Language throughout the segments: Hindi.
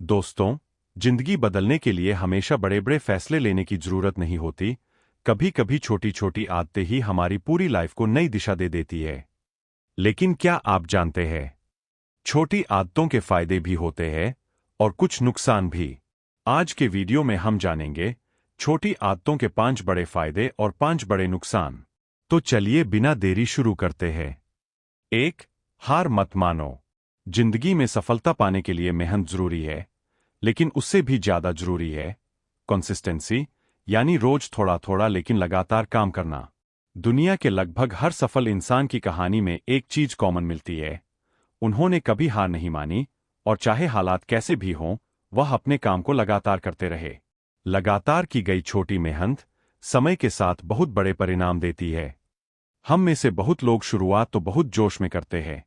दोस्तों, जिंदगी बदलने के लिए हमेशा बड़े बड़े फैसले लेने की जरूरत नहीं होती। कभी कभी छोटी छोटी आदतें ही हमारी पूरी लाइफ को नई दिशा दे देती है। लेकिन क्या आप जानते हैं, छोटी आदतों के फायदे भी होते हैं और कुछ नुकसान भी। आज के वीडियो में हम जानेंगे छोटी आदतों के 5 बड़े फायदे और 5 बड़े नुकसान। तो चलिए बिना देरी शुरू करते हैं। 1. हार मत मानो। जिंदगी में सफलता पाने के लिए मेहनत जरूरी है, लेकिन उससे भी ज्यादा जरूरी है कंसिस्टेंसी, यानी रोज थोड़ा थोड़ा लेकिन लगातार काम करना। दुनिया के लगभग हर सफल इंसान की कहानी में एक चीज कॉमन मिलती है, उन्होंने कभी हार नहीं मानी और चाहे हालात कैसे भी हों, वह अपने काम को लगातार करते रहे। लगातार की गई छोटी मेहनत समय के साथ बहुत बड़े परिणाम देती है। हम में से बहुत लोग शुरुआत तो बहुत जोश में करते हैं,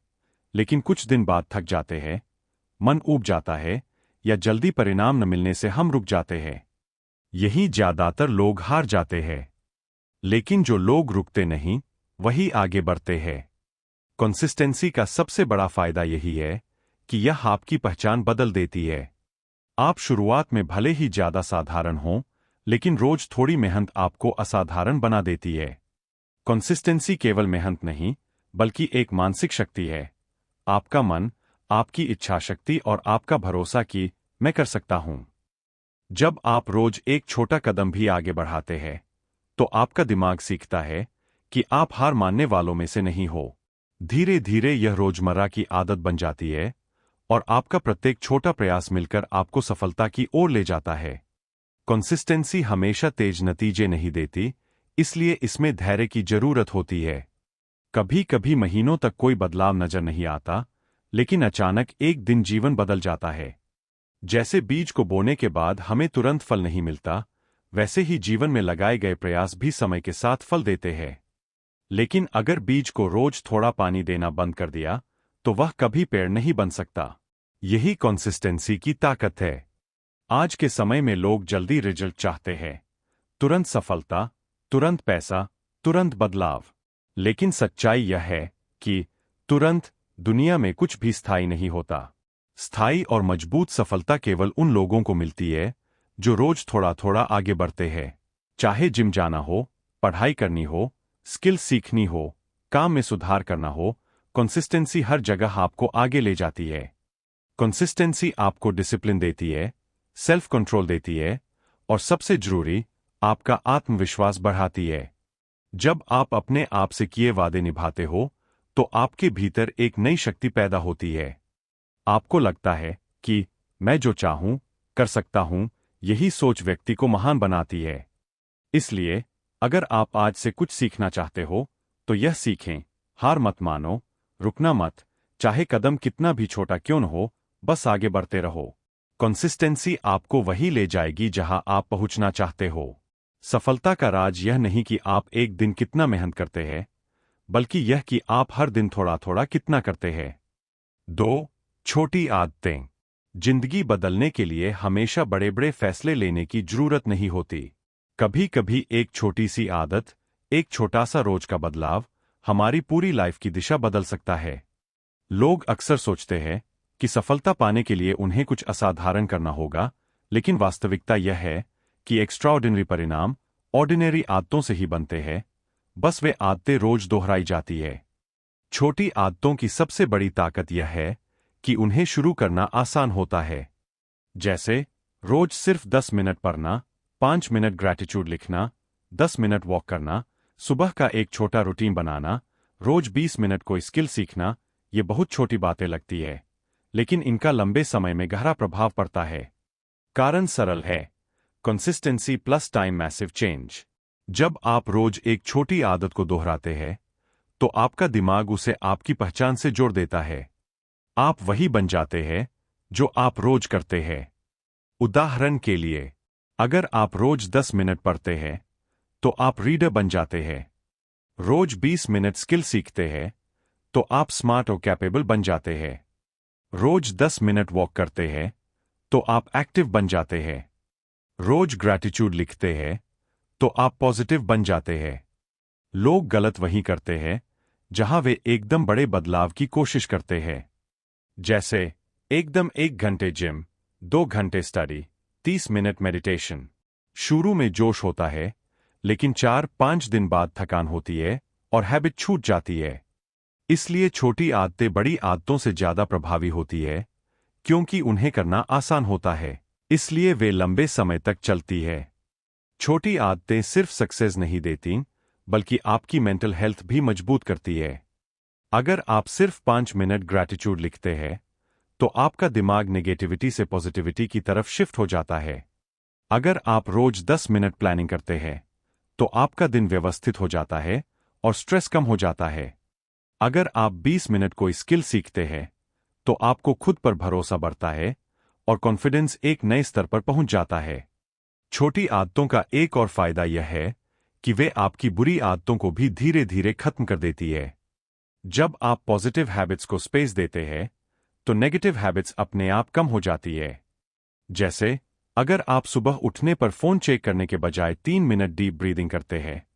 लेकिन कुछ दिन बाद थक जाते हैं, मन ऊब जाता है या जल्दी परिणाम न मिलने से हम रुक जाते हैं। यही ज्यादातर लोग हार जाते हैं। लेकिन जो लोग रुकते नहीं, वही आगे बढ़ते हैं। कंसिस्टेंसी का सबसे बड़ा फायदा यही है कि यह आपकी पहचान बदल देती है। आप शुरुआत में भले ही ज्यादा साधारण हों, लेकिन रोज थोड़ी मेहनत आपको असाधारण बना देती है। कंसिस्टेंसी केवल मेहनत नहीं, बल्कि एक मानसिक शक्ति है। आपका मन, आपकी इच्छा शक्ति और आपका भरोसा कि मैं कर सकता हूं। जब आप रोज एक छोटा कदम भी आगे बढ़ाते हैं, तो आपका दिमाग सीखता है कि आप हार मानने वालों में से नहीं हो। धीरे धीरे यह रोजमर्रा की आदत बन जाती है और आपका प्रत्येक छोटा प्रयास मिलकर आपको सफलता की ओर ले जाता है। कंसिस्टेंसी हमेशा तेज नतीजे नहीं देती, इसलिए इसमें धैर्य की जरूरत होती है। कभी कभी महीनों तक कोई बदलाव नजर नहीं आता, लेकिन अचानक एक दिन जीवन बदल जाता है। जैसे बीज को बोने के बाद हमें तुरंत फल नहीं मिलता, वैसे ही जीवन में लगाए गए प्रयास भी समय के साथ फल देते हैं। लेकिन अगर बीज को रोज थोड़ा पानी देना बंद कर दिया, तो वह कभी पेड़ नहीं बन सकता। यही कंसिस्टेंसी की ताकत है। आज के समय में लोग जल्दी रिजल्ट चाहते हैं, तुरंत सफलता, तुरंत पैसा, तुरंत बदलाव। लेकिन सच्चाई यह है कि तुरंत दुनिया में कुछ भी स्थायी नहीं होता। स्थायी और मजबूत सफलता केवल उन लोगों को मिलती है जो रोज थोड़ा थोड़ा आगे बढ़ते हैं। चाहे जिम जाना हो, पढ़ाई करनी हो, स्किल सीखनी हो, काम में सुधार करना हो, कंसिस्टेंसी हर जगह आपको आगे ले जाती है। कंसिस्टेंसी आपको डिसिप्लिन देती है, सेल्फ कंट्रोल देती है और सबसे जरूरी, आपका आत्मविश्वास बढ़ाती है। जब आप अपने आप से किए वादे निभाते हो, तो आपके भीतर एक नई शक्ति पैदा होती है। आपको लगता है कि मैं जो चाहूं कर सकता हूं। यही सोच व्यक्ति को महान बनाती है। इसलिए अगर आप आज से कुछ सीखना चाहते हो, तो यह सीखें, हार मत मानो, रुकना मत, चाहे कदम कितना भी छोटा क्यों न हो, बस आगे बढ़ते रहो। कंसिस्टेंसी आपको वहीं ले जाएगी जहां आप पहुंचना चाहते हो। सफलता का राज यह नहीं कि आप एक दिन कितना मेहनत करते हैं, बल्कि यह कि आप हर दिन थोड़ा थोड़ा कितना करते हैं। 2. छोटी आदतें। जिंदगी बदलने के लिए हमेशा बड़े बड़े फैसले लेने की जरूरत नहीं होती। कभी कभी एक छोटी सी आदत, एक छोटा सा रोज का बदलाव हमारी पूरी लाइफ की दिशा बदल सकता है। लोग अक्सर सोचते हैं कि सफलता पाने के लिए उन्हें कुछ असाधारण करना होगा, लेकिन वास्तविकता यह है कि एक्स्ट्राऑर्डिनरी परिणाम ऑर्डिनरी आदतों से ही बनते हैं। बस वे आदतें रोज दोहराई जाती है। छोटी आदतों की सबसे बड़ी ताकत यह है कि उन्हें शुरू करना आसान होता है। जैसे रोज सिर्फ 10 मिनट पढ़ना, 5 मिनट ग्रैटिट्यूड लिखना, 10 मिनट वॉक करना, सुबह का एक छोटा रूटीन बनाना, रोज 20 मिनट कोई स्किल सीखना। ये बहुत छोटी बातें लगती है, लेकिन इनका लंबे समय में गहरा प्रभाव पड़ता है। कारण सरल है, consistency plus time massive change. जब आप रोज एक छोटी आदत को दोहराते हैं, तो आपका दिमाग उसे आपकी पहचान से जोड़ देता है। आप वही बन जाते हैं जो आप रोज करते हैं। उदाहरण के लिए, अगर आप रोज 10 मिनट पढ़ते हैं, तो आप रीडर बन जाते हैं। रोज 20 मिनट स्किल सीखते हैं, तो आप स्मार्ट और कैपेबल बन जाते हैं। रोज 10 मिनट वॉक करते हैं, तो आप एक्टिव बन जाते हैं। रोज ग्रैटिट्यूड लिखते हैं, तो आप पॉजिटिव बन जाते हैं। लोग गलत वही करते हैं जहां वे एकदम बड़े बदलाव की कोशिश करते हैं। जैसे एकदम 1 घंटे जिम, 2 घंटे स्टडी, 30 मिनट मेडिटेशन। शुरू में जोश होता है, लेकिन 4-5 दिन बाद थकान होती है और हैबिट छूट जाती है। इसलिए छोटी आदतें बड़ी आदतों से ज्यादा प्रभावी होती है, क्योंकि उन्हें करना आसान होता है, इसलिए वे लंबे समय तक चलती है। छोटी आदतें सिर्फ सक्सेस नहीं देती, बल्कि आपकी मेंटल हेल्थ भी मजबूत करती है। अगर आप सिर्फ 5 मिनट ग्रैटिट्यूड लिखते हैं, तो आपका दिमाग नेगेटिविटी से पॉजिटिविटी की तरफ शिफ्ट हो जाता है। अगर आप रोज 10 मिनट प्लानिंग करते हैं, तो आपका दिन व्यवस्थित हो जाता है और स्ट्रेस कम हो जाता है। अगर आप 20 मिनट कोई स्किल सीखते हैं, तो आपको खुद पर भरोसा बढ़ता है और कॉन्फिडेंस एक नए स्तर पर पहुंच जाता है। छोटी आदतों का एक और फायदा यह है कि वे आपकी बुरी आदतों को भी धीरे धीरे खत्म कर देती है। जब आप पॉजिटिव हैबिट्स को स्पेस देते हैं, तो नेगेटिव हैबिट्स अपने आप कम हो जाती है। जैसे, अगर आप सुबह उठने पर फोन चेक करने के बजाय 3 मिनट डीप ब्रीदिंग करते हैं,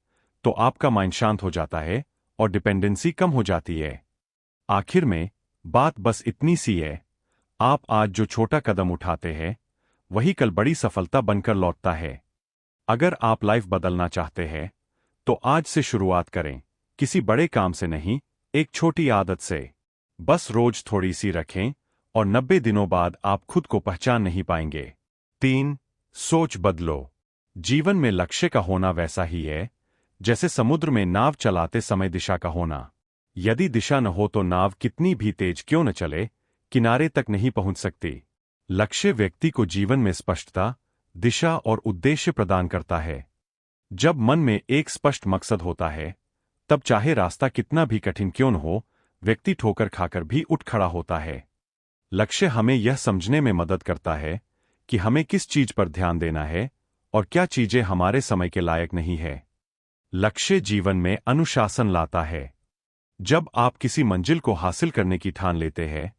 तो आपका माइंड शांत हो जाता है और डिपेंडेंसी कम हो जाती है। आखिर में, बात बस इतनी सी है, आप आज जो छोटा कदम उठाते हैं, वही कल बड़ी सफलता बनकर लौटता है। अगर आप लाइफ बदलना चाहते हैं, तो आज से शुरुआत करें, किसी बड़े काम से नहीं, एक छोटी आदत से। बस रोज थोड़ी सी रखें और 90 दिनों बाद आप खुद को पहचान नहीं पाएंगे। 3. सोच बदलो। जीवन में लक्ष्य का होना वैसा ही है, जैसे समुद्र में नाव चलाते समय दिशा का होना। यदि दिशा न हो तो नाव कितनी भी तेज क्यों न चले, किनारे तक नहीं पहुंच सकती। लक्ष्य व्यक्ति को जीवन में स्पष्टता, दिशा और उद्देश्य प्रदान करता है। जब मन में एक स्पष्ट मकसद होता है, तब चाहे रास्ता कितना भी कठिन क्यों न हो, व्यक्ति ठोकर खाकर भी उठ खड़ा होता है। लक्ष्य हमें यह समझने में मदद करता है कि हमें किस चीज पर ध्यान देना है और क्या चीजें हमारे समय के लायक नहीं है। लक्ष्य जीवन में अनुशासन लाता है। जब आप किसी मंजिल को हासिल करने की ठान लेते हैं,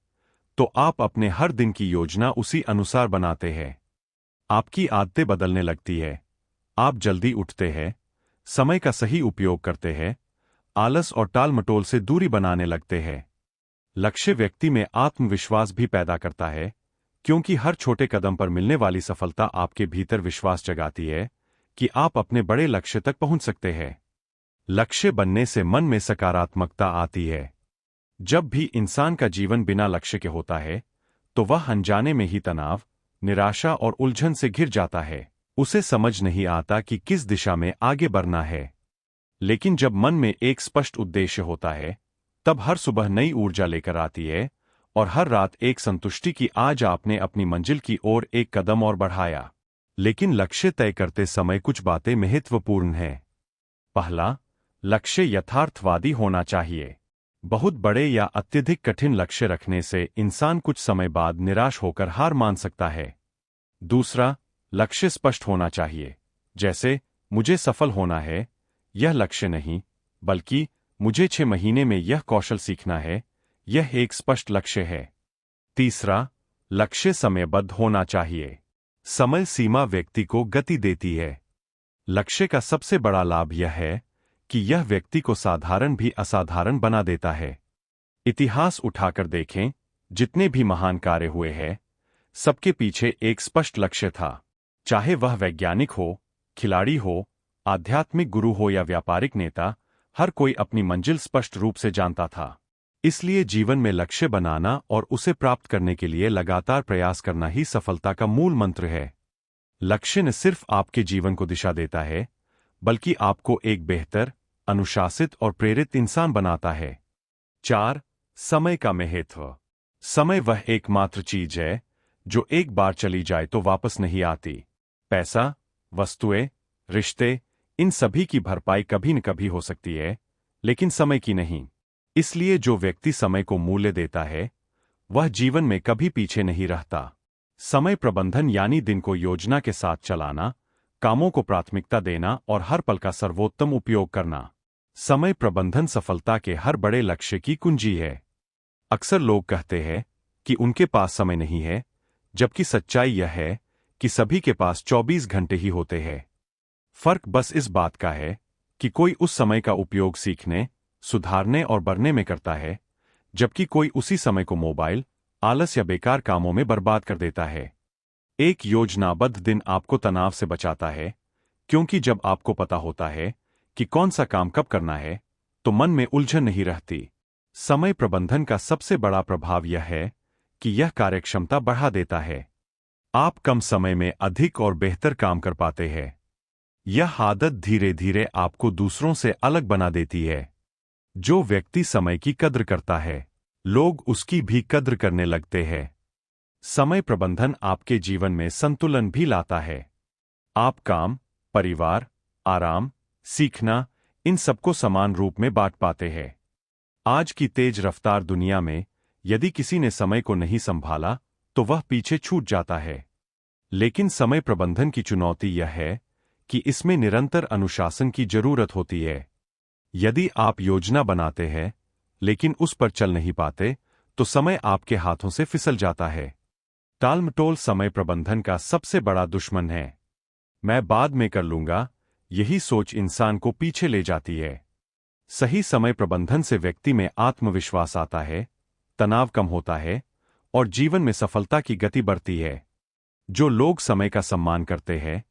तो आप अपने हर दिन की योजना उसी अनुसार बनाते हैं। आपकी आदतें बदलने लगती है। आप जल्दी उठते हैं, समय का सही उपयोग करते हैं, आलस और टाल-मटोल से दूरी बनाने लगते हैं। लक्ष्य व्यक्ति में आत्मविश्वास भी पैदा करता है, क्योंकि हर छोटे कदम पर मिलने वाली सफलता आपके भीतर विश्वास जगाती है कि आप अपने बड़े लक्ष्य तक पहुंच सकते हैं। लक्ष्य बनने से मन में सकारात्मकता आती है। जब भी इंसान का जीवन बिना लक्ष्य के होता है, तो वह अनजाने में ही तनाव, निराशा और उलझन से घिर जाता है। उसे समझ नहीं आता कि किस दिशा में आगे बढ़ना है। लेकिन जब मन में एक स्पष्ट उद्देश्य होता है, तब हर सुबह नई ऊर्जा लेकर आती है और हर रात एक संतुष्टि की आज आपने अपनी मंजिल की ओर एक कदम और बढ़ाया। लेकिन लक्ष्य तय करते समय कुछ बातें महत्वपूर्ण हैं। पहला, लक्ष्य यथार्थवादी होना चाहिए। बहुत बड़े या अत्यधिक कठिन लक्ष्य रखने से इंसान कुछ समय बाद निराश होकर हार मान सकता है। दूसरा, लक्ष्य स्पष्ट होना चाहिए। जैसे, मुझे सफल होना है, यह लक्ष्य नहीं, बल्कि मुझे 6 महीने में यह कौशल सीखना है, यह एक स्पष्ट लक्ष्य है। तीसरा, लक्ष्य समयबद्ध होना चाहिए। समय सीमा व्यक्ति को गति देती है। लक्ष्य का सबसे बड़ा लाभ यह है कि यह व्यक्ति को साधारण भी असाधारण बना देता है। इतिहास उठाकर देखें, जितने भी महान कार्य हुए हैं, सबके पीछे एक स्पष्ट लक्ष्य था। चाहे वह वैज्ञानिक हो, खिलाड़ी हो, आध्यात्मिक गुरु हो या व्यापारिक नेता, हर कोई अपनी मंजिल स्पष्ट रूप से जानता था। इसलिए जीवन में लक्ष्य बनाना और उसे प्राप्त करने के लिए लगातार प्रयास करना ही सफलता का मूल मंत्र है। लक्ष्य न सिर्फ आपके जीवन को दिशा देता है, बल्कि आपको एक बेहतर, अनुशासित और प्रेरित इंसान बनाता है। 4. समय का महत्व। समय वह एकमात्र चीज है जो एक बार चली जाए तो वापस नहीं आती। पैसा, वस्तुएं, रिश्ते, इन सभी की भरपाई कभी न कभी हो सकती है, लेकिन समय की नहीं। इसलिए जो व्यक्ति समय को मूल्य देता है, वह जीवन में कभी पीछे नहीं रहता। समय प्रबंधन यानी दिन को योजना के साथ चलाना, कामों को प्राथमिकता देना और हर पल का सर्वोत्तम उपयोग करना। समय प्रबंधन सफलता के हर बड़े लक्ष्य की कुंजी है। अक्सर लोग कहते हैं कि उनके पास समय नहीं है, जबकि सच्चाई यह है कि सभी के पास 24 घंटे ही होते हैं। फर्क बस इस बात का है कि कोई उस समय का उपयोग सीखने, सुधारने और बढ़ने में करता है, जबकि कोई उसी समय को मोबाइल, आलस या बेकार कामों में बर्बाद कर देता है। एक योजनाबद्ध दिन आपको तनाव से बचाता है, क्योंकि जब आपको पता होता है कि कौन सा काम कब करना है, तो मन में उलझन नहीं रहती। समय प्रबंधन का सबसे बड़ा प्रभाव यह है कि यह कार्यक्षमता बढ़ा देता है। आप कम समय में अधिक और बेहतर काम कर पाते हैं। यह आदत धीरे धीरे आपको दूसरों से अलग बना देती है। जो व्यक्ति समय की कद्र करता है, लोग उसकी भी कद्र करने लगते हैं। समय प्रबंधन आपके जीवन में संतुलन भी लाता है। आप काम, परिवार, आराम, सीखना, इन सबको समान रूप में बांट पाते हैं। आज की तेज रफ्तार दुनिया में यदि किसी ने समय को नहीं संभाला तो वह पीछे छूट जाता है। लेकिन समय प्रबंधन की चुनौती यह है कि इसमें निरंतर अनुशासन की जरूरत होती है। यदि आप योजना बनाते हैं लेकिन उस पर चल नहीं पाते, तो समय आपके हाथों से फिसल जाता है। टालमटोल समय प्रबंधन का सबसे बड़ा दुश्मन है। मैं बाद में कर लूंगा, यही सोच इंसान को पीछे ले जाती है। सही समय प्रबंधन से व्यक्ति में आत्मविश्वास आता है, तनाव कम होता है और जीवन में सफलता की गति बढ़ती है। जो लोग समय का सम्मान करते हैं,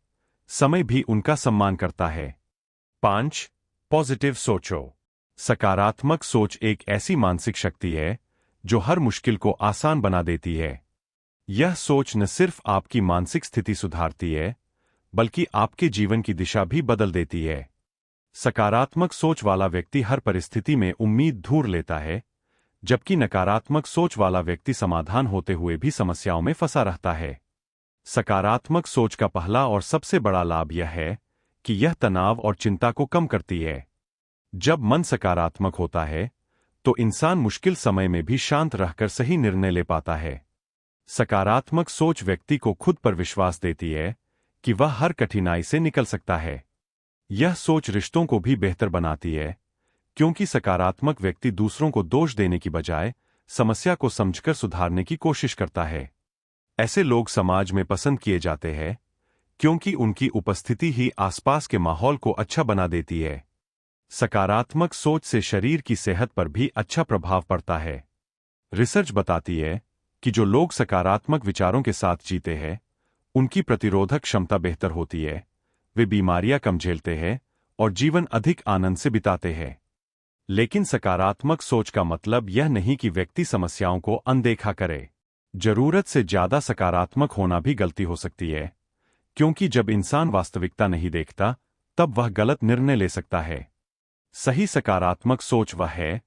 समय भी उनका सम्मान करता है। 5. पॉजिटिव सोचो। सकारात्मक सोच एक ऐसी मानसिक शक्ति है जो हर मुश्किल को आसान बना देती है। यह सोच न सिर्फ आपकी मानसिक स्थिति सुधारती है, बल्कि आपके जीवन की दिशा भी बदल देती है। सकारात्मक सोच वाला व्यक्ति हर परिस्थिति में उम्मीद ढूंढ लेता है, जबकि नकारात्मक सोच वाला व्यक्ति समाधान होते हुए भी समस्याओं में फंसा रहता है। सकारात्मक सोच का पहला और सबसे बड़ा लाभ यह है कि यह तनाव और चिंता को कम करती है। जब मन सकारात्मक होता है, तो इंसान मुश्किल समय में भी शांत रहकर सही निर्णय ले पाता है। सकारात्मक सोच व्यक्ति को खुद पर विश्वास देती है कि वह हर कठिनाई से निकल सकता है। यह सोच रिश्तों को भी बेहतर बनाती है, क्योंकि सकारात्मक व्यक्ति दूसरों को दोष देने की बजाय समस्या को समझकर सुधारने की कोशिश करता है। ऐसे लोग समाज में पसंद किए जाते हैं, क्योंकि उनकी उपस्थिति ही आसपास के माहौल को अच्छा बना देती है। सकारात्मक सोच से शरीर की सेहत पर भी अच्छा प्रभाव पड़ता है। रिसर्च बताती है कि जो लोग सकारात्मक विचारों के साथ जीते हैं, उनकी प्रतिरोधक क्षमता बेहतर होती है, वे बीमारियां कम झेलते हैं और जीवन अधिक आनंद से बिताते हैं। लेकिन सकारात्मक सोच का मतलब यह नहीं कि व्यक्ति समस्याओं को अनदेखा करे। जरूरत से ज्यादा सकारात्मक होना भी गलती हो सकती है, क्योंकि जब इंसान वास्तविकता नहीं देखता, तब वह गलत निर्णय ले सकता है। सही सकारात्मक सोच वह है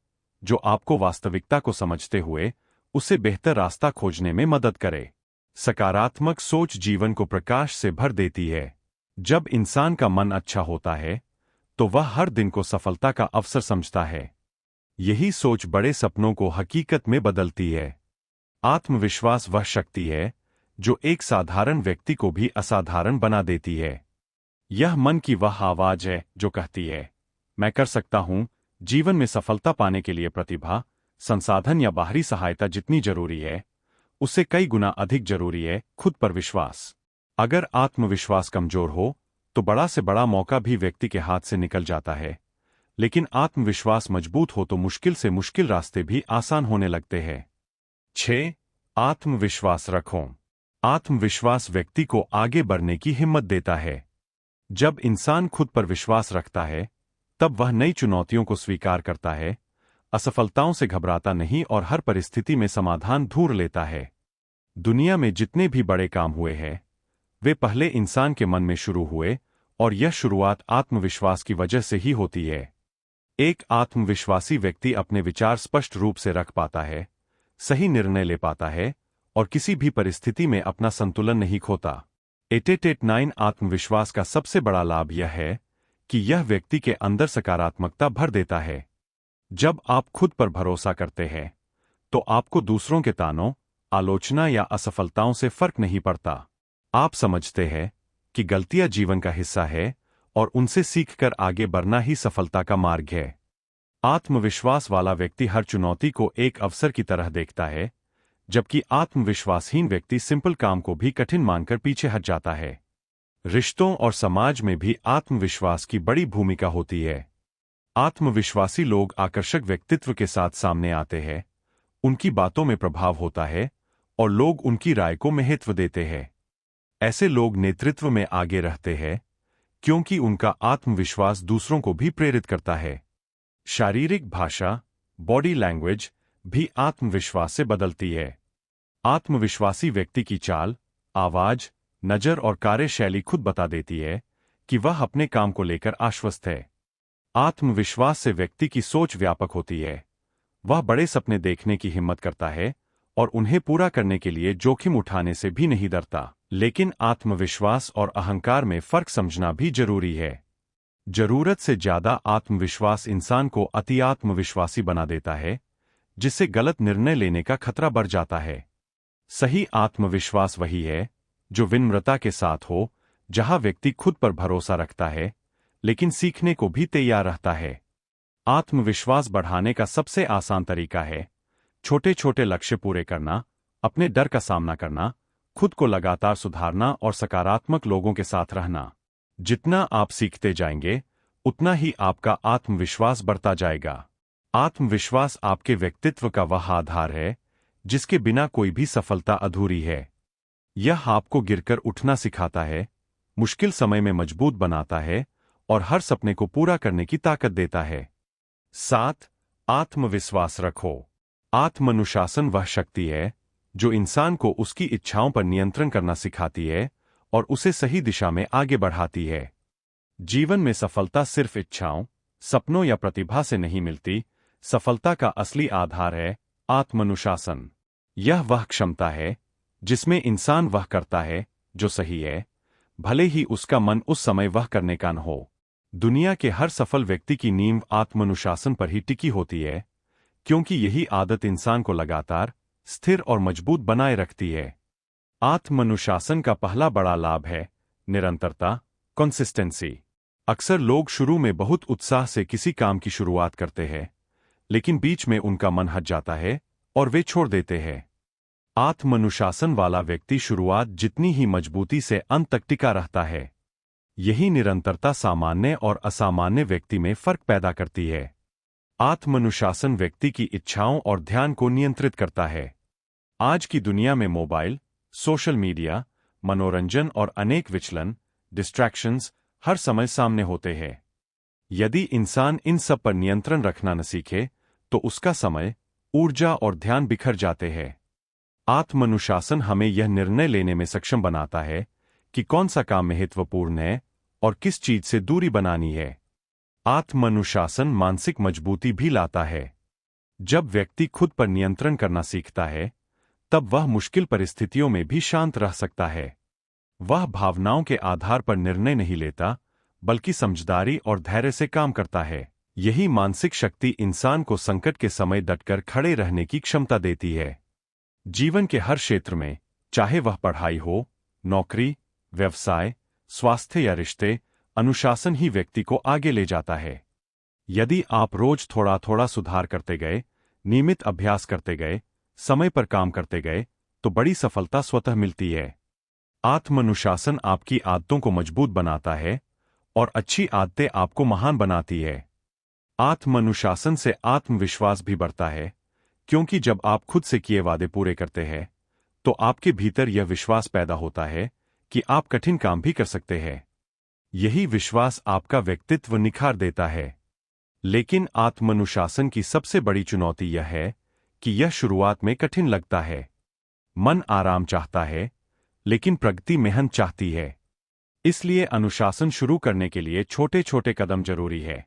जो आपको वास्तविकता को समझते हुए उसे बेहतर रास्ता खोजने में मदद करे। सकारात्मक सोच जीवन को प्रकाश से भर देती है। जब इंसान का मन अच्छा होता है, तो वह हर दिन को सफलता का अवसर समझता है। यही सोच बड़े सपनों को हकीकत में बदलती है। आत्मविश्वास वह शक्ति है जो एक साधारण व्यक्ति को भी असाधारण बना देती है। यह मन की वह आवाज है जो कहती है, मैं कर सकता हूं। जीवन में सफलता पाने के लिए प्रतिभा, संसाधन या बाहरी सहायता जितनी जरूरी है, उससे कई गुना अधिक जरूरी है खुद पर विश्वास। अगर आत्मविश्वास कमजोर हो, तो बड़ा से बड़ा मौका भी व्यक्ति के हाथ से निकल जाता है। लेकिन आत्मविश्वास मजबूत हो तो मुश्किल से मुश्किल रास्ते भी आसान होने लगते हैं। 6. आत्मविश्वास रखो। आत्मविश्वास व्यक्ति को आगे बढ़ने की हिम्मत देता है। जब इंसान खुद पर विश्वास रखता है, तब वह नई चुनौतियों को स्वीकार करता है, असफलताओं से घबराता नहीं और हर परिस्थिति में समाधान ढूंढ लेता है। दुनिया में जितने भी बड़े काम हुए हैं, वे पहले इंसान के मन में शुरू हुए और यह शुरुआत आत्मविश्वास की वजह से ही होती है। एक आत्मविश्वासी व्यक्ति अपने विचार स्पष्ट रूप से रख पाता है, सही निर्णय ले पाता है और किसी भी परिस्थिति में अपना संतुलन नहीं खोता। 889 आत्मविश्वास का सबसे बड़ा लाभ यह है कि यह व्यक्ति के अंदर सकारात्मकता भर देता है। जब आप खुद पर भरोसा करते हैं, तो आपको दूसरों के तानों, आलोचना या असफलताओं से फर्क नहीं पड़ता। आप समझते हैं कि गलतियां जीवन का हिस्सा है और उनसे सीखकर आगे बढ़ना ही सफलता का मार्ग है। आत्मविश्वास वाला व्यक्ति हर चुनौती को एक अवसर की तरह देखता है, जबकि आत्मविश्वासहीन व्यक्ति सिंपल काम को भी कठिन मानकर पीछे हट जाता है। रिश्तों और समाज में भी आत्मविश्वास की बड़ी भूमिका होती है। आत्मविश्वासी लोग आकर्षक व्यक्तित्व के साथ सामने आते हैं, उनकी बातों में प्रभाव होता है और लोग उनकी राय को महत्व देते हैं। ऐसे लोग नेतृत्व में आगे रहते हैं क्योंकि उनका आत्मविश्वास दूसरों को भी प्रेरित करता है। शारीरिक भाषा, बॉडी लैंग्वेज भी आत्मविश्वास से बदलती है। आत्मविश्वासी व्यक्ति की चाल, आवाज, नजर और कार्यशैली खुद बता देती है कि वह अपने काम को लेकर आश्वस्त है। आत्मविश्वास से व्यक्ति की सोच व्यापक होती है। वह बड़े सपने देखने की हिम्मत करता है और उन्हें पूरा करने के लिए जोखिम उठाने से भी नहीं डरता। लेकिन आत्मविश्वास और अहंकार में फर्क समझना भी जरूरी है। जरूरत से ज्यादा आत्मविश्वास इंसान को अति आत्मविश्वासी बना देता है, जिससे गलत निर्णय लेने का खतरा बढ़ जाता है। सही आत्मविश्वास वही है जो विनम्रता के साथ हो, जहां व्यक्ति खुद पर भरोसा रखता है लेकिन सीखने को भी तैयार रहता है। आत्मविश्वास बढ़ाने का सबसे आसान तरीका है छोटे छोटे लक्ष्य पूरे करना, अपने डर का सामना करना, खुद को लगातार सुधारना और सकारात्मक लोगों के साथ रहना। जितना आप सीखते जाएंगे उतना ही आपका आत्मविश्वास बढ़ता जाएगा। आत्मविश्वास आपके व्यक्तित्व का वह आधार है जिसके बिना कोई भी सफलता अधूरी है। यह आपको गिरकर उठना सिखाता है, मुश्किल समय में मजबूत बनाता है और हर सपने को पूरा करने की ताकत देता है। 7. आत्मविश्वास रखो। आत्मानुशासन वह शक्ति है जो इंसान को उसकी इच्छाओं पर नियंत्रण करना सिखाती है और उसे सही दिशा में आगे बढ़ाती है। जीवन में सफलता सिर्फ इच्छाओं, सपनों या प्रतिभा से नहीं मिलती। सफलता का असली आधार है आत्मानुशासन। यह वह क्षमता है जिसमें इंसान वह करता है जो सही है, भले ही उसका मन उस समय वह करने का न हो। दुनिया के हर सफल व्यक्ति की नींव आत्मानुशासन पर ही टिकी होती है, क्योंकि यही आदत इंसान को लगातार स्थिर और मजबूत बनाए रखती है। आत्मानुशासन का पहला बड़ा लाभ है निरंतरता, कंसिस्टेंसी। अक्सर लोग शुरू में बहुत उत्साह से किसी काम की शुरुआत करते हैं, लेकिन बीच में उनका मन हट जाता है और वे छोड़ देते हैं। आत्मानुशासन वाला व्यक्ति शुरुआत जितनी ही मजबूती से अंत तक टिका रहता है। यही निरंतरता सामान्य और असामान्य व्यक्ति में फर्क पैदा करती है। आत्मानुशासन व्यक्ति की इच्छाओं और ध्यान को नियंत्रित करता है। आज की दुनिया में मोबाइल, सोशल मीडिया, मनोरंजन और अनेक विचलन, डिस्ट्रैक्शंस हर समय सामने होते हैं। यदि इंसान इन सब पर नियंत्रण रखना न सीखे तो उसका समय, ऊर्जा और ध्यान बिखर जाते हैं। आत्मानुशासन हमें यह निर्णय लेने में सक्षम बनाता है कि कौन सा काम महत्वपूर्ण है और किस चीज से दूरी बनानी है। आत्मानुशासन मानसिक मजबूती भी लाता है। जब व्यक्ति खुद पर नियंत्रण करना सीखता है, तब वह मुश्किल परिस्थितियों में भी शांत रह सकता है। वह भावनाओं के आधार पर निर्णय नहीं लेता, बल्कि समझदारी और धैर्य से काम करता है। यही मानसिक शक्ति इंसान को संकट के समय डटकर खड़े रहने की क्षमता देती है। जीवन के हर क्षेत्र में, चाहे वह पढ़ाई हो, नौकरी, व्यवसाय, स्वास्थ्य या रिश्ते, अनुशासन ही व्यक्ति को आगे ले जाता है। यदि आप रोज थोड़ा थोड़ा सुधार करते गए, नियमित अभ्यास करते गए, समय पर काम करते गए, तो बड़ी सफलता स्वतः मिलती है। आत्मानुशासन आपकी आदतों को मजबूत बनाता है और अच्छी आदतें आपको महान बनाती है। आत्मानुशासन से आत्मविश्वास भी बढ़ता है, क्योंकि जब आप खुद से किए वादे पूरे करते हैं, तो आपके भीतर यह विश्वास पैदा होता है कि आप कठिन काम भी कर सकते हैं। यही विश्वास आपका व्यक्तित्व निखार देता है। लेकिन आत्मानुशासन की सबसे बड़ी चुनौती यह है कि यह शुरुआत में कठिन लगता है। मन आराम चाहता है, लेकिन प्रगति मेहनत चाहती है। इसलिए अनुशासन शुरू करने के लिए छोटे छोटे कदम जरूरी है,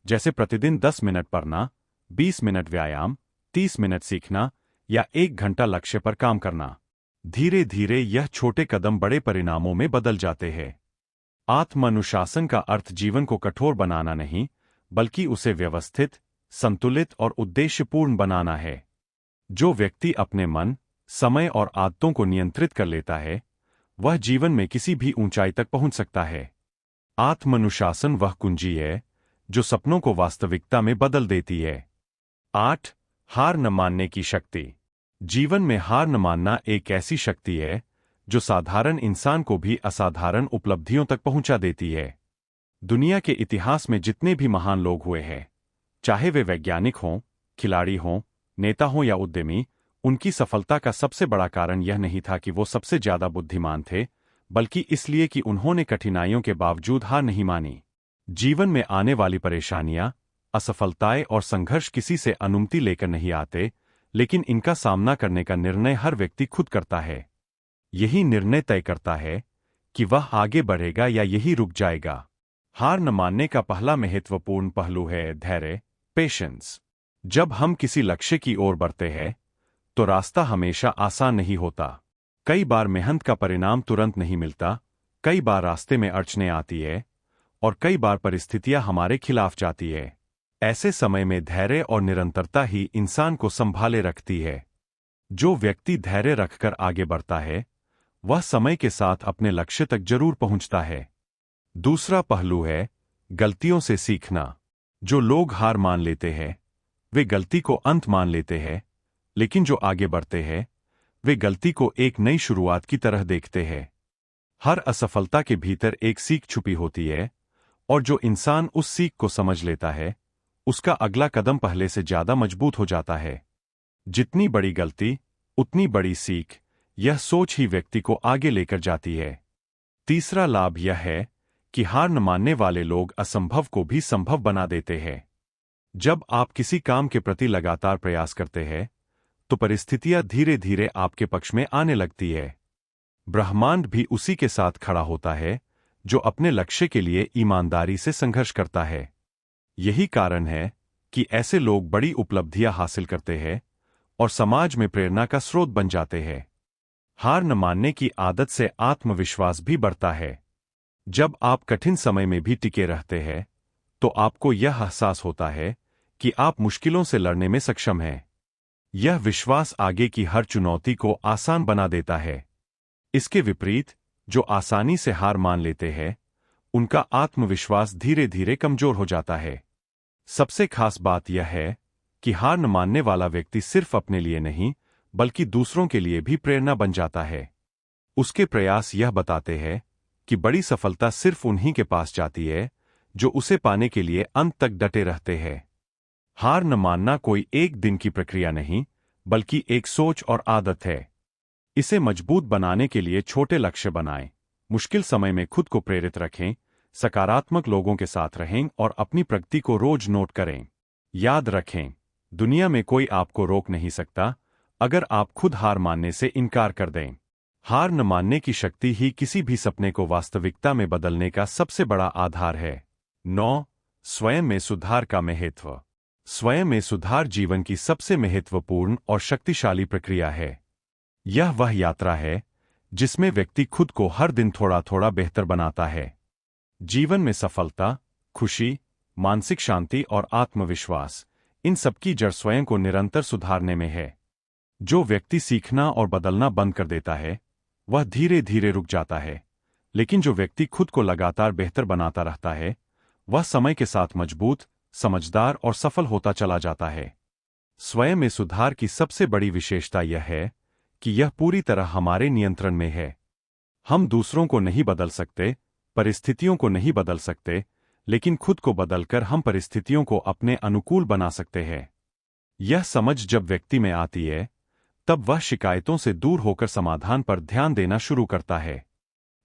जैसे प्रतिदिन 10 मिनट पढ़ना, 20 मिनट व्यायाम, 30 मिनट सीखना या 1 घंटा लक्ष्य पर काम करना। धीरे धीरे यह छोटे कदम बड़े परिणामों में बदल जाते हैं। आत्मानुशासन का अर्थ जीवन को कठोर बनाना नहीं, बल्कि उसे व्यवस्थित, संतुलित और उद्देश्यपूर्ण बनाना है। जो व्यक्ति अपने मन, समय और आदतों को नियंत्रित कर लेता है, वह जीवन में किसी भी ऊंचाई तक पहुंच सकता है। आत्मानुशासन वह कुंजी है जो सपनों को वास्तविकता में बदल देती है। 8. हार न मानने की शक्ति। जीवन में हार न मानना एक ऐसी शक्ति है जो साधारण इंसान को भी असाधारण उपलब्धियों तक पहुंचा देती है। दुनिया के इतिहास में जितने भी महान लोग हुए हैं, चाहे वे वैज्ञानिक हों, खिलाड़ी हों, नेता हों या उद्यमी, उनकी सफलता का सबसे बड़ा कारण यह नहीं था कि वो सबसे ज्यादा बुद्धिमान थे, बल्कि इसलिए कि उन्होंने कठिनाइयों के बावजूद हार नहीं मानी। जीवन में आने वाली परेशानियां, असफलताएं और संघर्ष किसी से अनुमति लेकर नहीं आते, लेकिन इनका सामना करने का निर्णय हर व्यक्ति खुद करता है। यही निर्णय तय करता है कि वह आगे बढ़ेगा या यही रुक जाएगा। हार न मानने का पहला महत्वपूर्ण पहलू है धैर्य, पेशेंस। जब हम किसी लक्ष्य की ओर बढ़ते हैं तो रास्ता हमेशा आसान नहीं होता। कई बार मेहनत का परिणाम तुरंत नहीं मिलता, कई बार रास्ते में अड़चनें आती है और कई बार परिस्थितियां हमारे खिलाफ जाती है। ऐसे समय में धैर्य और निरंतरता ही इंसान को संभाले रखती है। जो व्यक्ति धैर्य रखकर आगे बढ़ता है वह समय के साथ अपने लक्ष्य तक जरूर पहुंचता है। दूसरा पहलू है गलतियों से सीखना। जो लोग हार मान लेते हैं वे गलती को अंत मान लेते हैं, लेकिन जो आगे बढ़ते हैं वे गलती को एक नई शुरुआत की तरह देखते हैं। हर असफलता के भीतर एक सीख छुपी होती है, और जो इंसान उस सीख को समझ लेता है उसका अगला कदम पहले से ज्यादा मजबूत हो जाता है। जितनी बड़ी गलती उतनी बड़ी सीख, यह सोच ही व्यक्ति को आगे लेकर जाती है। तीसरा लाभ यह है कि हार न मानने वाले लोग असंभव को भी संभव बना देते हैं। जब आप किसी काम के प्रति लगातार प्रयास करते हैं तो परिस्थितियां धीरे धीरे आपके पक्ष में आने लगती है। ब्रह्मांड भी उसी के साथ खड़ा होता है जो अपने लक्ष्य के लिए ईमानदारी से संघर्ष करता है। यही कारण है कि ऐसे लोग बड़ी उपलब्धियां हासिल करते हैं और समाज में प्रेरणा का स्रोत बन जाते हैं। हार न मानने की आदत से आत्मविश्वास भी बढ़ता है। जब आप कठिन समय में भी टिके रहते हैं तो आपको यह एहसास होता है कि आप मुश्किलों से लड़ने में सक्षम हैं। यह विश्वास आगे की हर चुनौती को आसान बना देता है। इसके विपरीत जो आसानी से हार मान लेते हैं उनका आत्मविश्वास धीरे धीरे कमजोर हो जाता है। सबसे खास बात यह है कि हार न मानने वाला व्यक्ति सिर्फ अपने लिए नहीं बल्कि दूसरों के लिए भी प्रेरणा बन जाता है। उसके प्रयास यह बताते हैं कि बड़ी सफलता सिर्फ उन्हीं के पास जाती है जो उसे पाने के लिए अंत तक डटे रहते हैं। हार न मानना कोई एक दिन की प्रक्रिया नहीं बल्कि एक सोच और आदत है। इसे मजबूत बनाने के लिए छोटे लक्ष्य बनाएं, मुश्किल समय में खुद को प्रेरित रखें, सकारात्मक लोगों के साथ रहें और अपनी प्रगति को रोज नोट करें। याद रखें, दुनिया में कोई आपको रोक नहीं सकता अगर आप खुद हार मानने से इनकार कर दें। हार न मानने की शक्ति ही किसी भी सपने को वास्तविकता में बदलने का सबसे बड़ा आधार है। 9. स्वयं में सुधार का महत्व। स्वयं में सुधार जीवन की सबसे महत्वपूर्ण और शक्तिशाली प्रक्रिया है। यह वह यात्रा है जिसमें व्यक्ति खुद को हर दिन थोड़ा थोड़ा बेहतर बनाता है। जीवन में सफलता, खुशी, मानसिक शांति और आत्मविश्वास, इन सबकी जड़ स्वयं को निरंतर सुधारने में है। जो व्यक्ति सीखना और बदलना बंद कर देता है वह धीरे धीरे रुक जाता है, लेकिन जो व्यक्ति खुद को लगातार बेहतर बनाता रहता है वह समय के साथ मजबूत, समझदार और सफल होता चला जाता है। स्वयं में सुधार की सबसे बड़ी विशेषता यह है कि यह पूरी तरह हमारे नियंत्रण में है। हम दूसरों को नहीं बदल सकते, परिस्थितियों को नहीं बदल सकते, लेकिन खुद को बदलकर हम परिस्थितियों को अपने अनुकूल बना सकते हैं। यह समझ जब व्यक्ति में आती है तब वह शिकायतों से दूर होकर समाधान पर ध्यान देना शुरू करता है।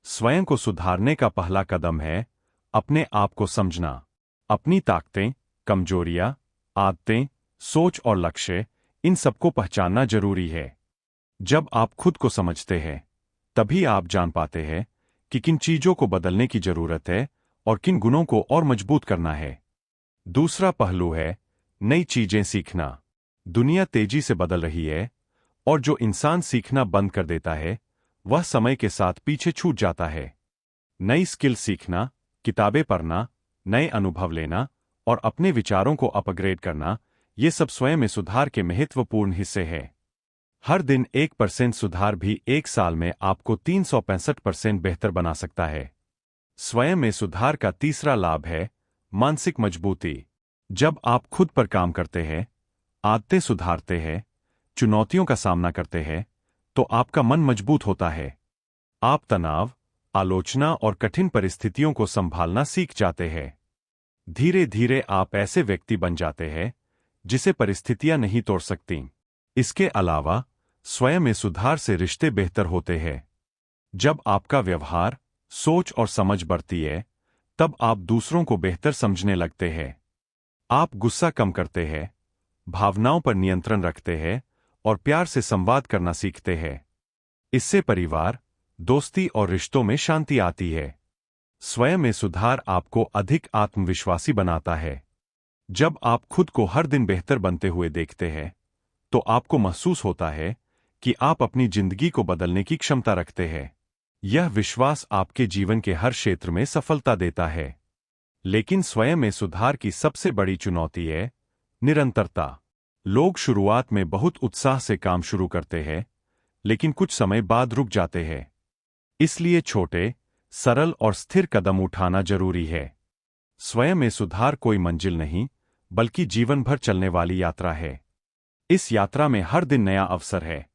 स्वयं को सुधारने का पहला कदम है अपने आप को समझना। अपनी ताकतें, कमजोरियां, आदतें, सोच और लक्ष्य, इन सबको पहचानना जरूरी है। जब आप खुद को समझते हैं तभी आप जान पाते हैं कि किन चीजों को बदलने की जरूरत है और किन गुणों को और मजबूत करना है। दूसरा पहलू है नई चीजें सीखना। दुनिया तेजी से बदल रही है और जो इंसान सीखना बंद कर देता है वह समय के साथ पीछे छूट जाता है। नई स्किल सीखना, किताबें पढ़ना, नए अनुभव लेना और अपने विचारों को अपग्रेड करना, ये सब स्वयं में सुधार के महत्वपूर्ण हिस्से हैं। हर दिन 1% सुधार भी एक साल में आपको 365% बेहतर बना सकता है। स्वयं में सुधार का तीसरा लाभ है मानसिक मजबूती। जब आप खुद पर काम करते हैं, आदतें सुधारते हैं, चुनौतियों का सामना करते हैं, तो आपका मन मजबूत होता है। आप तनाव, आलोचना और कठिन परिस्थितियों को संभालना सीख जाते हैं। धीरे धीरे आप ऐसे व्यक्ति बन जाते हैं जिसे परिस्थितियां नहीं तोड़ सकती। इसके अलावा स्वयं में सुधार से रिश्ते बेहतर होते हैं। जब आपका व्यवहार, सोच और समझ बढ़ती है, तब आप दूसरों को बेहतर समझने लगते हैं। आप गुस्सा कम करते हैं, भावनाओं पर नियंत्रण रखते हैं और प्यार से संवाद करना सीखते हैं। इससे परिवार, दोस्ती और रिश्तों में शांति आती है। स्वयं में सुधार आपको अधिक आत्मविश्वासी बनाता है। जब आप खुद को हर दिन बेहतर बनते हुए देखते हैं, तो आपको महसूस होता है कि आप अपनी जिंदगी को बदलने की क्षमता रखते हैं। यह विश्वास आपके जीवन के हर क्षेत्र में सफलता देता है। लेकिन स्वयं में सुधार की सबसे बड़ी चुनौती है निरंतरता। लोग शुरुआत में बहुत उत्साह से काम शुरू करते हैं, लेकिन कुछ समय बाद रुक जाते हैं। इसलिए छोटे, सरल और स्थिर कदम उठाना जरूरी है। स्वयं में सुधार कोई मंजिल नहीं, बल्कि जीवन भर चलने वाली यात्रा है। इस यात्रा में हर दिन नया अवसर है,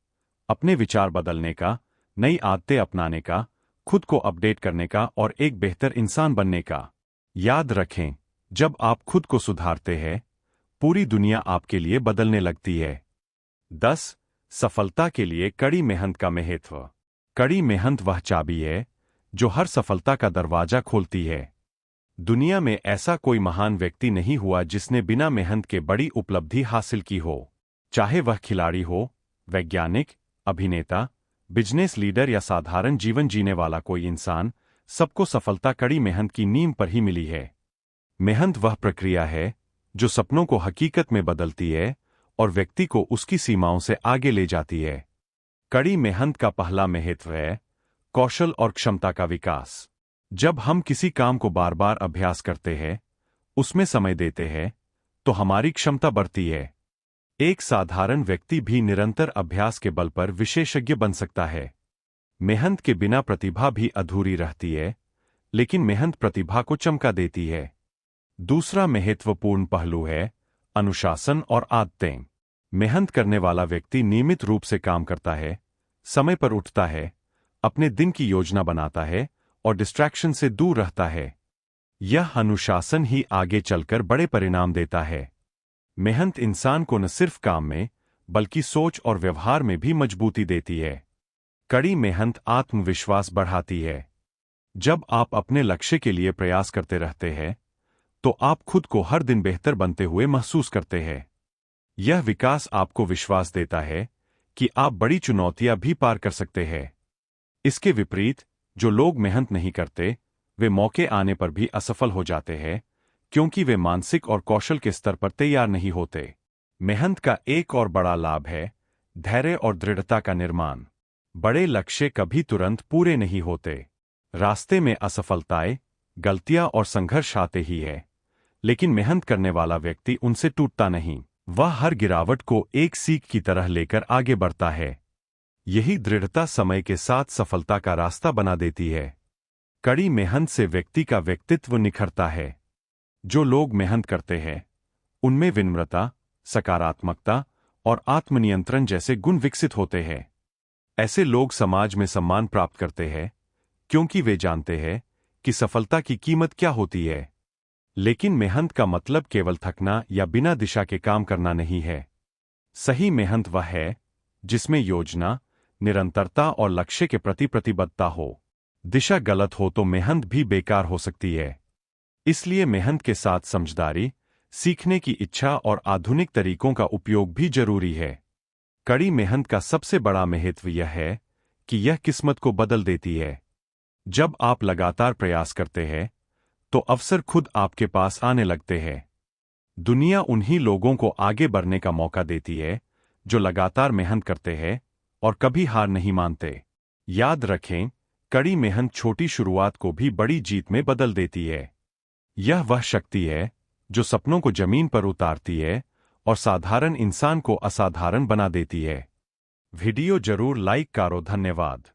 अपने विचार बदलने का, नई आदतें अपनाने का, खुद को अपडेट करने का और एक बेहतर इंसान बनने का। याद रखें, जब आप खुद को सुधारते हैं, पूरी दुनिया आपके लिए बदलने लगती है। 10. सफलता के लिए कड़ी मेहनत का महत्व। कड़ी मेहनत वह चाबी है जो हर सफलता का दरवाजा खोलती है। दुनिया में ऐसा कोई महान व्यक्ति नहीं हुआ जिसने बिना मेहनत के बड़ी उपलब्धि हासिल की हो। चाहे वह खिलाड़ी हो, वैज्ञानिक, अभिनेता, बिजनेस लीडर या साधारण जीवन जीने वाला कोई इंसान, सबको सफलता कड़ी मेहनत की नींव पर ही मिली है। मेहनत वह प्रक्रिया है जो सपनों को हकीकत में बदलती है और व्यक्ति को उसकी सीमाओं से आगे ले जाती है। कड़ी मेहनत का पहला महत्व है कौशल और क्षमता का विकास। जब हम किसी काम को बार बार अभ्यास करते हैं, उसमें समय देते हैं, तो हमारी क्षमता बढ़ती है। एक साधारण व्यक्ति भी निरंतर अभ्यास के बल पर विशेषज्ञ बन सकता है। मेहनत के बिना प्रतिभा भी अधूरी रहती है, लेकिन मेहनत प्रतिभा को चमका देती है। दूसरा महत्वपूर्ण पहलू है अनुशासन और आदतें। मेहनत करने वाला व्यक्ति नियमित रूप से काम करता है, समय पर उठता है, अपने दिन की योजना बनाता है और डिस्ट्रैक्शन से दूर रहता है। यह अनुशासन ही आगे चलकर बड़े परिणाम देता है। मेहनत इंसान को न सिर्फ काम में, बल्कि सोच और व्यवहार में भी मजबूती देती है। कड़ी मेहनत आत्मविश्वास बढ़ाती है। जब आप अपने लक्ष्य के लिए प्रयास करते रहते हैं, तो आप खुद को हर दिन बेहतर बनते हुए महसूस करते हैं। यह विकास आपको विश्वास देता है कि आप बड़ी चुनौतियां भी पार कर सकते हैं। इसके विपरीत, जो लोग मेहनत नहीं करते, वे मौके आने पर भी असफल हो जाते हैं, क्योंकि वे मानसिक और कौशल के स्तर पर तैयार नहीं होते। मेहनत का एक और बड़ा लाभ है धैर्य और दृढ़ता का निर्माण। बड़े लक्ष्य कभी तुरंत पूरे नहीं होते। रास्ते में असफलताएं, गलतियां और संघर्ष आते ही है, लेकिन मेहनत करने वाला व्यक्ति उनसे टूटता नहीं। वह हर गिरावट को एक सीख की तरह लेकर आगे बढ़ता है। यही दृढ़ता समय के साथ सफलता का रास्ता बना देती है। कड़ी मेहनत से व्यक्ति का व्यक्तित्व निखरता है। जो लोग मेहनत करते हैं, उनमें विनम्रता, सकारात्मकता और आत्मनियंत्रण जैसे गुण विकसित होते हैं। ऐसे लोग समाज में सम्मान प्राप्त करते हैं, क्योंकि वे जानते हैं कि सफलता की कीमत क्या होती है। लेकिन मेहनत का मतलब केवल थकना या बिना दिशा के काम करना नहीं है। सही मेहनत वह है जिसमें योजना, निरंतरता और लक्ष्य के प्रति प्रतिबद्धता हो। दिशा गलत हो तो मेहनत भी बेकार हो सकती है। इसलिए मेहनत के साथ समझदारी, सीखने की इच्छा और आधुनिक तरीकों का उपयोग भी जरूरी है। कड़ी मेहनत का सबसे बड़ा महत्व यह है कि यह किस्मत को बदल देती है। जब आप लगातार प्रयास करते हैं, तो अवसर खुद आपके पास आने लगते हैं। दुनिया उन्हीं लोगों को आगे बढ़ने का मौका देती है जो लगातार मेहनत करते हैं और कभी हार नहीं मानते। याद रखें, कड़ी मेहनत छोटी शुरुआत को भी बड़ी जीत में बदल देती है। यह वह शक्ति है जो सपनों को जमीन पर उतारती है और साधारण इंसान को असाधारण बना देती है। वीडियो जरूर लाइक करो। धन्यवाद।